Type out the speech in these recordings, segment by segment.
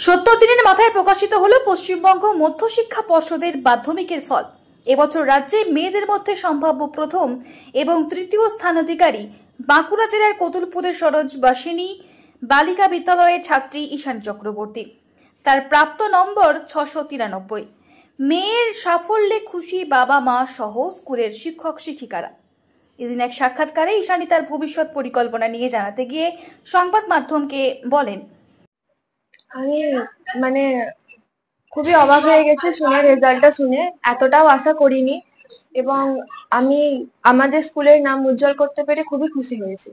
70 দিনের মাথায় প্রকাশিত হলো পশ্চিমবঙ্গ মধ্যশিক্ষা পর্ষদের মাধ্যমিকের ফল। এবছর রাজ্যে মেয়েদের মধ্যে সম্ভাব্য প্রথম এবং তৃতীয় স্থানাধিকারী বাঁকুড়া জেলার কতুলপুরের সরোজবাসিনী বালিকা বিদ্যালয়ের ছাত্রী ঈশানী চক্রবর্তী। তার প্রাপ্ত নম্বর 693। মেয়ের সাফল্যে খুশি বাবা মা সহ স্কুলের শিক্ষক শিক্ষিকারা। এদিন এক সাক্ষাৎকারে ঈশানী তার ভবিষ্যৎ পরিকল্পনা নিয়ে জানাতে গিয়ে সংবাদ মাধ্যমকে বলেন, আমি খুবই অবাক হয়ে গেছি শুনে, রেজাল্টটা শুনে এতটাও আশা করিনি এবং আমি আমাদের স্কুলের নাম উজ্জ্বল করতে পেরে খুবই খুশি হয়েছি।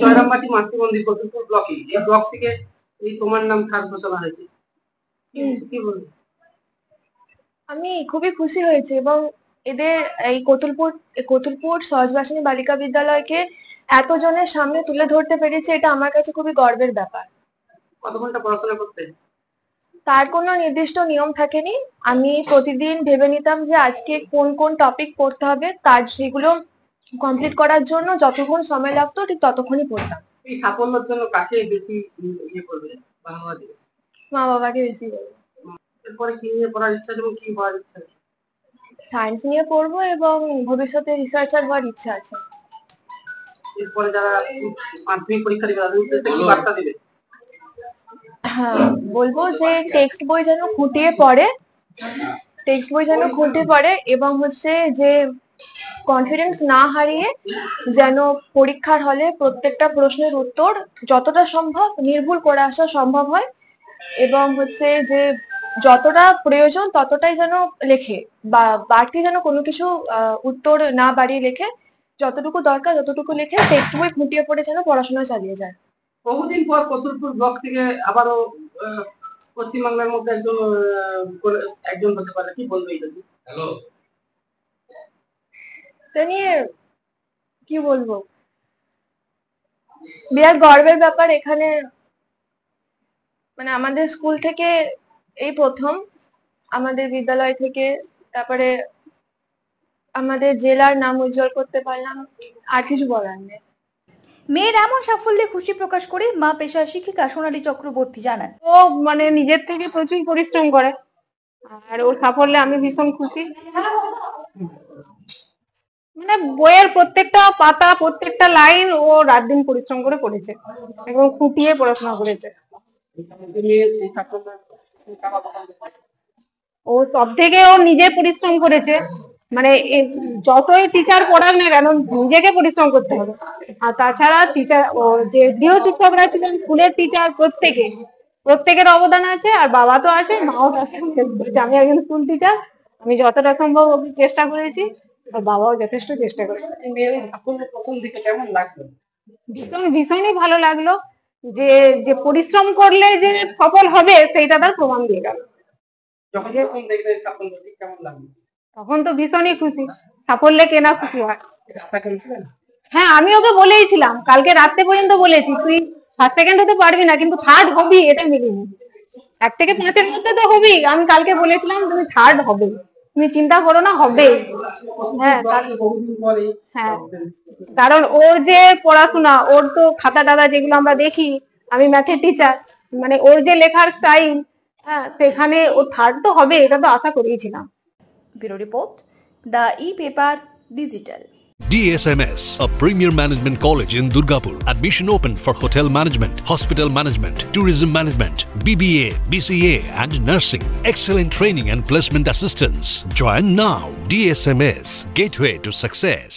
জয়রামবাটি মাতৃমন্দির কতুলপুর ব্লকে এই ব্লক থেকে এই তোমার নাম ঘোষণা হয়েছে, কি বলবো? আমি খুবই খুশি হয়েছি এবং এদের এই কতুলপুর সরোজবাসিনী বালিকা বিদ্যালয়কে এতজনের সামনে তুলে ধরতে পেরেছে, এটা আমার কাছে খুবই গর্বের ব্যাপার। কত ঘন্টা পড়াশোনা করতে? তার কোনো নির্দিষ্ট নিয়ম থাকেনি। আমি প্রতিদিন ভেবে নিতাম যে আজকে কোন কোন টপিক পড়তে হবে, তার সেগুলো কমপ্লিট করার জন্য যতক্ষণ সময় লাগতো ঠিক ততক্ষণই পড়তাম। এই সাফল্যের জন্য কাকে বেশি ইয়ে করবে? মা বাবাকে বেশি বলবো। এরপরে কি নিয়ে পড়ার ইচ্ছা এবং কি হওয়ার ইচ্ছা? সায়েন্স নিয়ে পড়বো এবং ভবিষ্যতে রিসার্চার হওয়ার ইচ্ছা আছে। এরপরে যারা মাধ্যমিক পরীক্ষা দিবে তাদের উদ্দেশ্যে কি বার্তা দিবে? হ্যাঁ, বলবো যে টেক্সট বই যেন খুঁটিয়ে পড়ে এবং যে কনফিডেন্স না হারিয়ে যেন পরীক্ষার হলে প্রত্যেকটা প্রশ্নের উত্তর যতটা সম্ভব নির্ভুল করে আসা সম্ভব হয় এবং যে যতটা প্রয়োজন ততটাই যেন লেখে বা বাড়তি যেন কোনো কিছু উত্তর না বাড়িয়ে লেখে, যতটুকু দরকার যতটুকু লেখে টেক্সট বই খুঁটিয়ে পড়ে যেন পড়াশোনা চালিয়ে যায়। বহুদিন পর কতুলপুর ব্লক থেকে আবারও পশ্চিমবাংলার মধ্যে একজন হতে পারে, কি বলবে? হ্যালো, তা নিয়ে কি বলবো, বিরাট গর্বের ব্যাপার। এখানে আমাদের স্কুল থেকে এই প্রথম, আমাদের বিদ্যালয় থেকে, তারপরে আমাদের জেলার নাম উজ্জ্বল করতে পারলাম, আর কিছু বলার নেই। মেয়ের এমন সাফল্যে খুশি প্রকাশ করে মা পেশার শিক্ষিকা সোনালী চক্রবর্তী জানান, ও নিজের থেকে প্রচুর পরিশ্রম করে আর ওর সাফল্যে আমি ভীষণ খুশি। বইয়ের প্রত্যেকটা পাতা প্রত্যেকটা লাইন ও রাত দিন পরিশ্রম করে পড়েছে এবং খুঁটিয়ে পড়াশোনা করেছে। ও সব থেকে ও নিজে পরিশ্রম করেছে, যতই টিচার পড়াক না কেন নিজেকে পরিশ্রম করতে হবে। আর তাছাড়া টিচার ও যে গৃহ শিক্ষকরা ছিলেন স্কুলের টিচার প্রত্যেকের অবদান আছে, আর বাবা তো আছে, মাও তার সঙ্গে করেছে। আমি একজন স্কুল টিচার, আমি যতটা সম্ভব চেষ্টা করেছি আর বাবাও যথেষ্ট চেষ্টা করেছে। প্রথম দিকে কেমন লাগলো? ভীষণই ভালো লাগলো যে পরিশ্রম করলে যে সফল হবে সেইটা তার প্রমাণ দিয়ে গেল। তখন তো ভীষণই খুশি, সাফল্যে কেনা খুশি হয়। হ্যাঁ, আমি ওকে বলেইছিলাম, কালকে রাত্রে পর্যন্ত বলেছি তুই ফার্স্ট সেকেন্ড হতে পারবি না কিন্তু থার্ড হবি, এটা মেনে 1 থেকে 5-এর মধ্যে তো হবি। আমি কালকে বলেছিলাম তুমি থার্ড হবে, তুমি চিন্তা করো না, হবে। হ্যাঁ, কারণ ওর যে পড়াশোনা, ওর তো খাতা টাতা যেগুলো আমরা দেখি, আমি ম্যাথের টিচার, ওর যে লেখার স্টাইল, সেখানে ও থার্ড তো হবে এটা তো আশা করেইছিলাম। Bureau report, the e paper digital. DSMS, a premier management college in Durgapur. Admission open for hotel management, hospital management, tourism management, BBA, BCA and nursing. Excellent training and placement assistance. Join now. DSMS, gateway to success.